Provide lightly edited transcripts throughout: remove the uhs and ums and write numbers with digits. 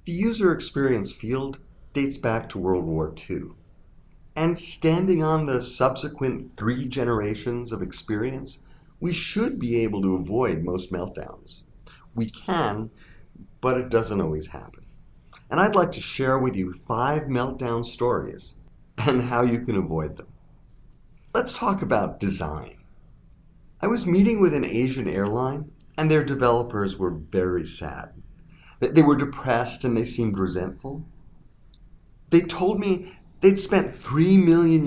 The user experience field dates back to World War II. And standing on the subsequent 3 generations of experience, we should be able to avoid most meltdowns. We can, but it doesn't always happen. And I'd like to share with you 5 meltdown stories and how you can avoid them. Let's talk about design. I was meeting with an Asian airline, and their developers were very sad. They were depressed and they seemed resentful. They told me they'd spent $3 million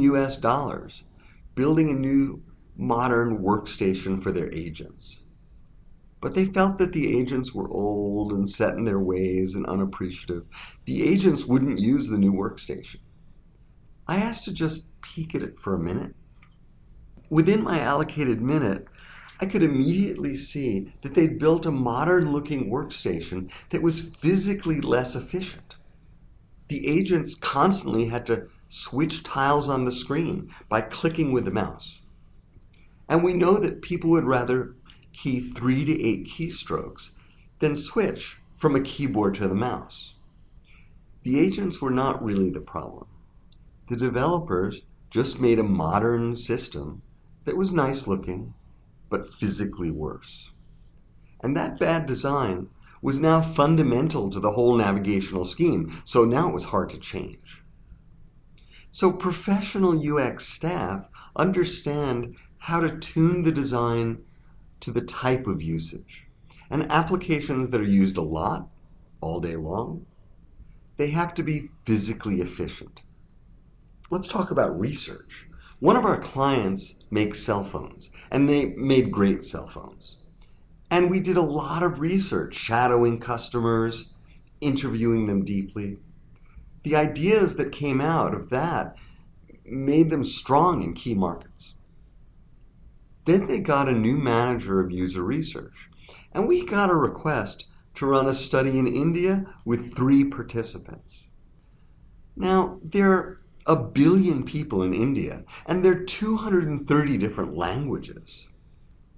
building a new modern workstation for their agents. But they felt that the agents were old and set in their ways and unappreciative. The agents wouldn't use the new workstation. I asked to just peek at it for a minute. Within my allocated minute, I could immediately see that they'd built a modern-looking workstation that was physically less efficient. The agents constantly had to switch tiles on the screen by clicking with the mouse. And we know that people would rather key 3 to 8 keystrokes than switch from a keyboard to the mouse. The agents were not really the problem. The developers just made a modern system that was nice looking, but physically worse. And that bad design was now fundamental to the whole navigational scheme, so now it was hard to change. So professional UX staff understand how to tune the design to the type of usage. And applications that are used a lot, all day long, they have to be physically efficient. Let's talk about research. One of our clients makes cell phones, and they made great cell phones. And we did a lot of research, shadowing customers, interviewing them deeply. The ideas that came out of that made them strong in key markets. Then they got a new manager of user research, and we got a request to run a study in India with 3 participants. Now, there are 1 billion people in India, and there are 230 different languages.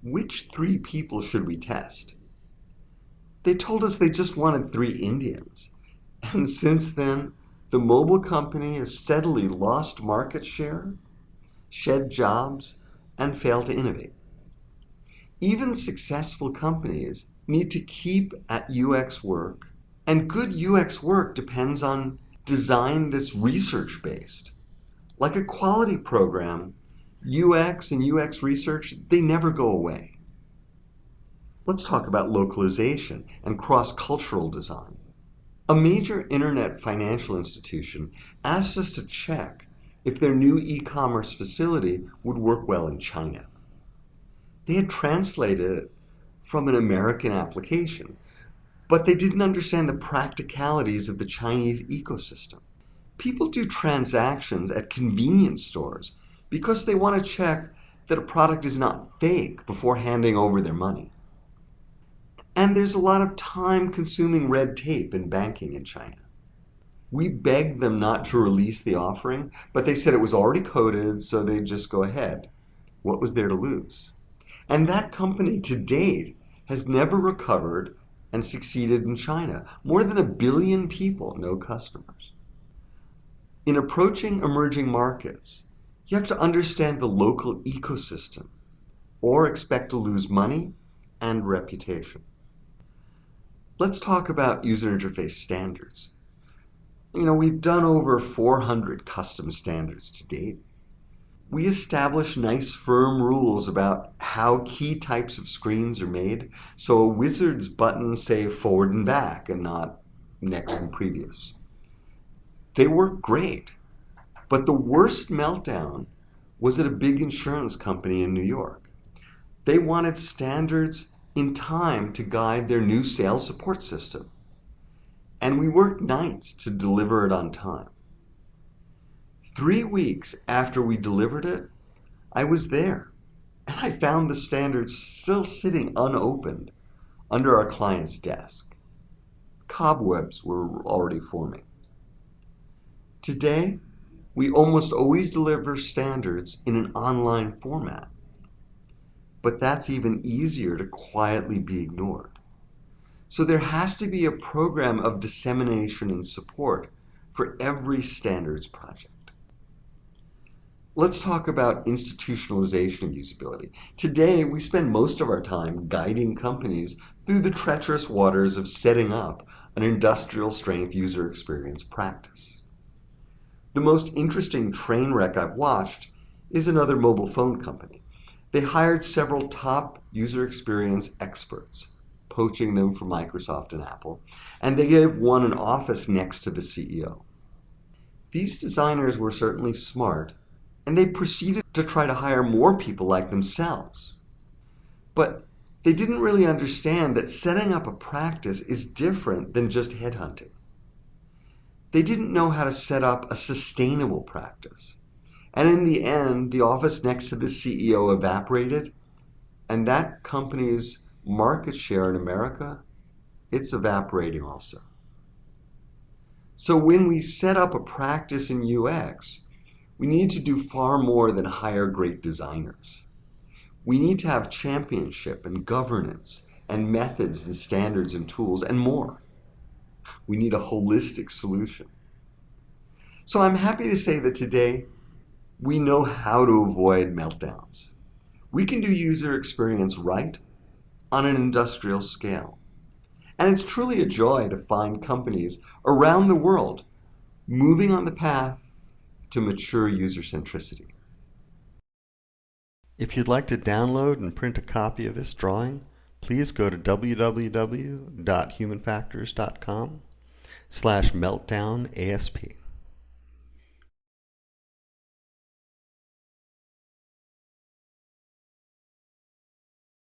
Which 3 people should we test? They told us they just wanted 3 Indians. And since then, the mobile company has steadily lost market share, shed jobs, and failed to innovate. Even successful companies need to keep at UX work, and good UX work depends on design that's research-based. Like a quality program, UX and UX research, they never go away. Let's talk about localization and cross-cultural design. A major internet financial institution asked us to check if their new e-commerce facility would work well in China. They had translated it from an American application, but they didn't understand the practicalities of the Chinese ecosystem. People do transactions at convenience stores because they want to check that a product is not fake before handing over their money. And there's a lot of time-consuming red tape in banking in China. We begged them not to release the offering, but they said it was already coded, so they'd just go ahead. What was there to lose? And that company, to date, has never recovered and succeeded in China. More than 1 billion people, no customers. In approaching emerging markets, you have to understand the local ecosystem or expect to lose money and reputation. Let's talk about user interface standards. We've done over 400 custom standards to date. We establish nice firm rules about how key types of screens are made, so a wizard's buttons say forward and back and not next and previous. They work great, but the worst meltdown was at a big insurance company in New York. They wanted standards in time to guide their new sales support system, and we worked nights to deliver it on time. 3 weeks after we delivered it, I was there, and I found the standards still sitting unopened under our client's desk. Cobwebs were already forming. Today, we almost always deliver standards in an online format, but that's even easier to quietly be ignored. So there has to be a program of dissemination and support for every standards project. Let's talk about institutionalization of usability. Today, we spend most of our time guiding companies through the treacherous waters of setting up an industrial-strength user experience practice. The most interesting train wreck I've watched is another mobile phone company. They hired several top user experience experts, poaching them from Microsoft and Apple, and they gave one an office next to the CEO. These designers were certainly smart, and they proceeded to try to hire more people like themselves. But they didn't really understand that setting up a practice is different than just headhunting. They didn't know how to set up a sustainable practice. And in the end, the office next to the CEO evaporated, and that company's market share in America, it's evaporating also. So when we set up a practice in UX, we need to do far more than hire great designers. We need to have championship and governance and methods and standards and tools and more. We need a holistic solution. So I'm happy to say that today we know how to avoid meltdowns. We can do user experience right on an industrial scale. And it's truly a joy to find companies around the world moving on the path to mature user centricity. If you'd like to download and print a copy of this drawing, please go to www.humanfactors.com/meltdownasp.